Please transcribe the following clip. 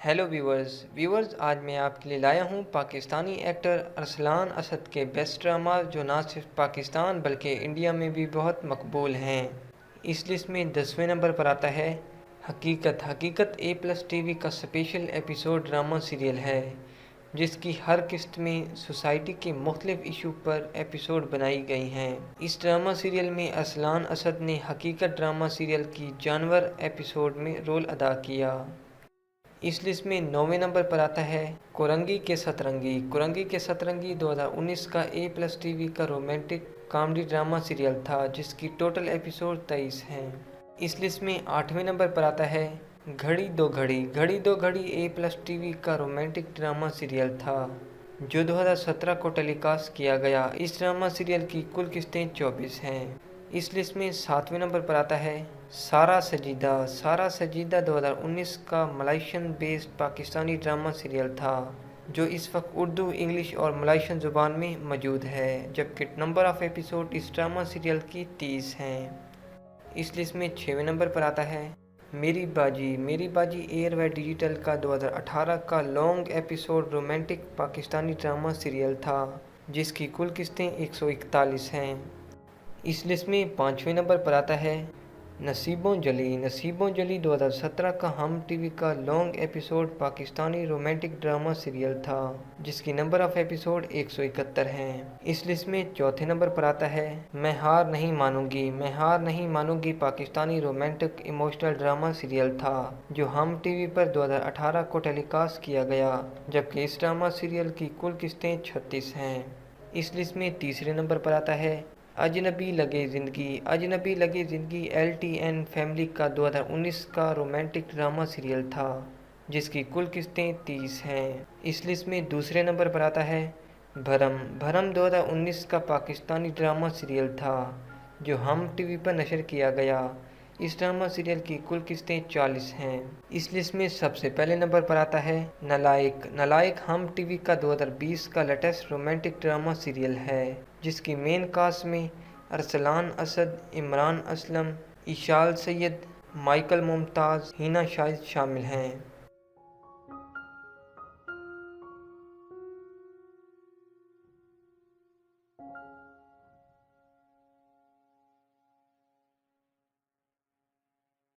Hello viewers आज मैं आपके लिए लाया हूँ पाकिस्तानी एक्टर अरसलान असद के बेस्ट ड्रामा जो ना सिर्फ पाकिस्तान बल्कि इंडिया में भी बहुत मकबूल हैं। इस लिस्ट में 10वें नंबर पर आता है हकीकत A+ टीवी का स्पेशल एपिसोड ड्रामा सीरियल है जिसकी हर किस्त में सोसाइटी के मुख्तलिफ इशू पर एपिसोड बनाई गई हैं। इस ड्रामा सीरियल में अरसलान असद ने हकीकत ड्रामा सीरियल की जानवर एपिसोड में रोल अदा किया। इस लिस्ट में 9वें नंबर पर आता है कुरंगी के सतरंगी 2019 का A+ टीवी का रोमांटिक कॉमेडी ड्रामा सीरियल था जिसकी टोटल एपिसोड 23 हैं। इस लिस्ट में 8वें नंबर पर आता है घड़ी दो घड़ी A+ टीवी का रोमांटिक ड्रामा सीरियल था जो 2017 को टेलीकास्ट किया गया। इस ड्रामा सीरियल की कुल किस्तें 24 हैं। इस लिस्ट में 7वें नंबर पर आता है सारा सजीदा 2019 का मलाइशियन बेस्ड पाकिस्तानी ड्रामा सीरियल था जो इस वक्त उर्दू, इंग्लिश और मलाइशियन ज़ुबान में मौजूद है, जबकि नंबर ऑफ़ एपिसोड इस ड्रामा सीरियल की 30 हैं। इस लिस्ट में 6वें नंबर पर आता है मेरी बाजी एयर व डिजिटल का 2018 का long episode romantic Pakistani drama serial था जिसकी कुल किस्तें 141 हैं। इस लिस्ट में 5वें नंबर पर आता है नसीबों जली 2017 का हम टीवी का long episode Pakistani romantic drama serial था जिसकी नंबर ऑफ़ एपिसोड 171 हैं। इस लिस्ट में 4थे नंबर पर आता है मैं हार नहीं मानूंगी Pakistani romantic emotional drama serial था जो हम टीवी पर 2018 को टेलीकास्ट किया गया, जबकि इस ड्रामा सीरियल की कुल किस्तें 36 हैं। इस लिस्ट में 3रे नंबर पर आता है अजनबी लगे ज़िंदगी LTN फैमिली का 2019 का रोमांटिक ड्रामा सीरियल था जिसकी कुल किस्तें 30 हैं। इस लिस्ट में 2रे नंबर पर आता है भरम 2019 का पाकिस्तानी ड्रामा सीरियल था जो हम टीवी पर नशर किया गया। इस ड्रामा सीरियल की कुल किस्तें 40 हैं। इस लिस्ट में सबसे पहले नंबर पर आता है नलायक हम टीवी का 2020 का लेटेस्ट रोमांटिक ड्रामा सीरियल है जिसकी मेन कास्ट में अरसलान असद, इमरान असलम, इशाल सैयद, माइकल मुमताज़, हिना शाहिद शामिल हैं।